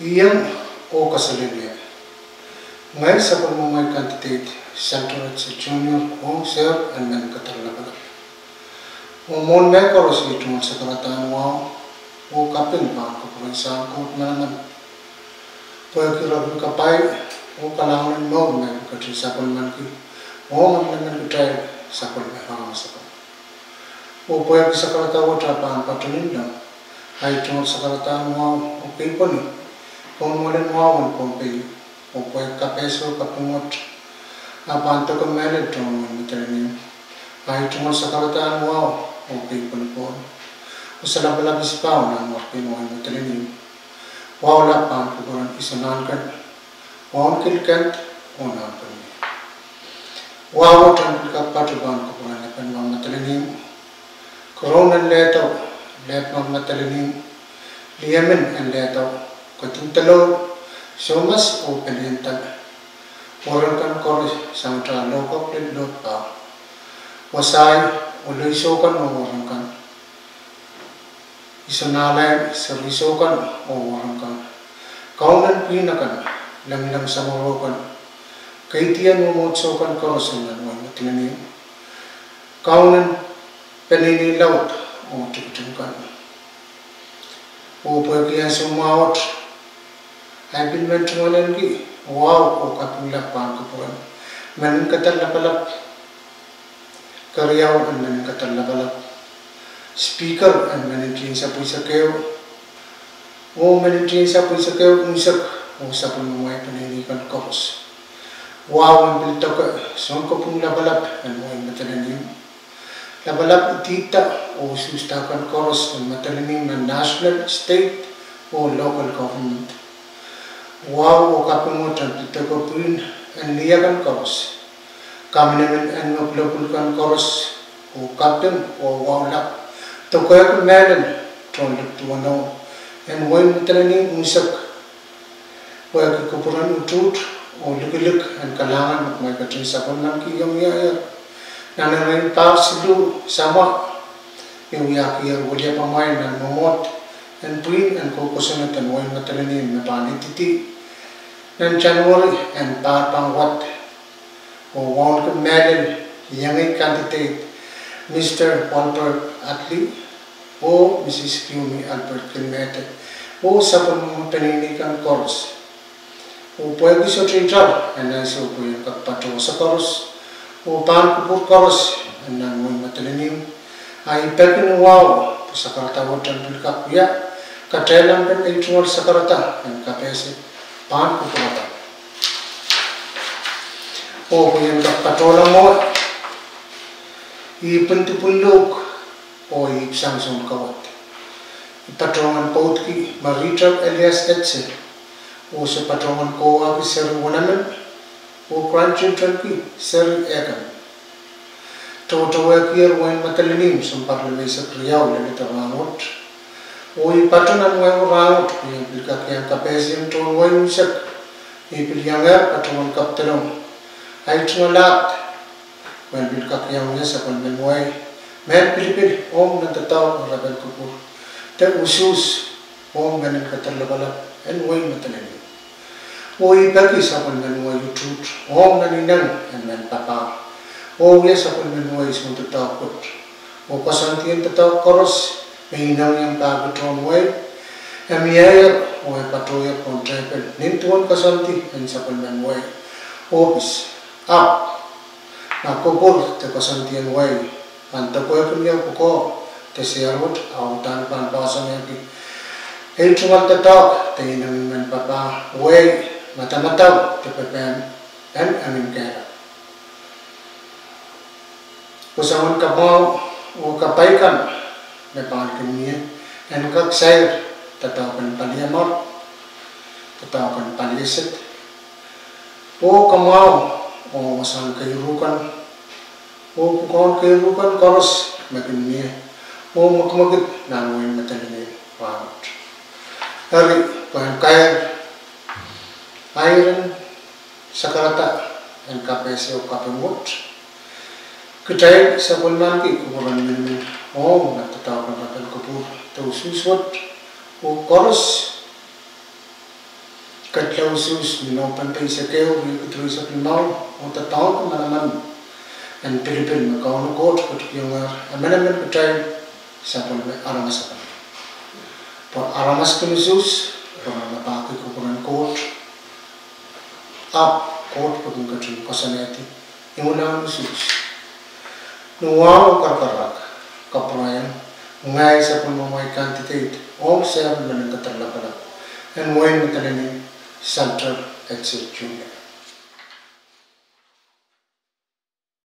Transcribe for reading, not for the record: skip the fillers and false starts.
Iyang o kasalinya. Ngay sa pagmumay candidate, Central Junior o Sir and Men Katalabala. Umon may koros ito sa karataan wow o kapin pa ang kapulisan ko naman. Pagkirap kapay o kalangan mo may katri sa pulman ki o magnaman kitay sa pulman hanga sa pulman. O pwede sa karataan trapaan patunin lang ay ito sa karataan wow o pipon kung mulan wow kung pili o pwede kapeso kapumot apanto kong melet ito ang matalim ay ito sa karataan wow o pipon po o sa labalabis pa o nang wakpin o matalim wow lapan kukuran isanan kan wow kilkent o napan wow tampil kapatuban kukuran napan mga matalim koronan letaw let mga matalim liyamin ang letaw katintalo somas o palientan orang kan koris sang tralo ko plindot pa wasay uloy sokan o orang kan isanalay sarisokan o orang kan kaunan pinakan lamlang sa morokan kaitian umutsokan korosan ng mga matinanim kaunan paninilawat o tikitungkan o pagkiyan sumawat ay pinmentumalan ki wow o kapulapan ko po manin katalapalap karyaw ang manin katalapalap speaker ang manin sa puisa kayo o manin sa puisa kayo unsak o sa pumumay paninikan koros wow ang bilitaw ka saan ko pong labalap ang mga matalanim labalap itita o sustakan koros ang matalanim ng national, state o local government wow o kapungutan pita ko pun ang liyakan koros kami naman ang maglapulkan koros o captain o wow lap to kaya ko meron tronlap tuwanaw and way matalanim unsak kaya kikupuran utut o lukilik ang kalangan at may katrinsakon ng kiyong yayar na nangyayin pa silu sama yung yakiyar wala pamayin ng mamot and prin ang kukusunat ang way matalanim na panititi ng January and pangwat o won ko medal young candidate Mr. Walter Atley o Mrs. Kiumi Albert Kilmete o sa paninikan course o pwede sa traitor and nasa po yung pagpato sa course o pangkupur course and nang may matalanim ay pepin wow sa karatawad ng bilkakuya katelang pen ay tungol sa karata ang kapesi pan kukurata o kung patola mo ipentipulog o ipsangsong kawat ipatongan paut ki Marital Elias Etze o sa patongan ko abi Sir Wanaman o grandchildren ki Sir Egan tawa kiyar wain matalinim sa parlamay sa kriyaw lalita rangot o ipatonan wain rangot yung bilkak yang kapesing tuwan wain usak ipilyangar patungan kaptalong ay tumalat wain bilkak yang niya sa panmemuay men pilipil om natataw ang rabal kupur te usus om ganin katalabalap and wain matalinim o ipaki sa panmemuay utut om naninang and men papa o ya sa panmemuay sa matatakot o pasantiyan tataw koros may inang yung pagutron way amiyaya o patuya kong tripel nintuan kasanti ang sa panmemuay office up na kubur te kasantiyan way antakoy kunya ko te siyarot autan panpasan yang ay tumal tatak te inang men papa way matamataw te pepen and amin kaya kusangon kapaw o kapaikan may pangalan niya and kaksayr tatawakan paliyamot tatawakan palisit o kamaw o masang kayurukan o kung kayurukan koros magin niya o makamagit na ngayon matalanin pangit hari pangkayar iron sa karata and kapesi o kapimot kitay sa pulman ki kuburan min o natatawakan kapal kupur to suswat o koros Jesus ni no pempe sa keo ni kutui sa primau o ta tau ka manaman and Pilipin makaunu court kutukiungar amanaman kutai sa pun aramas apa pa aramas ka Jesus para napaki ko kuran court up court pagong katun pasaneti imuna Jesus nuwa karkarak kaprayan ngai sa pun mamai kantitate om sa manan katarlapala and when kanani Central Exit Junior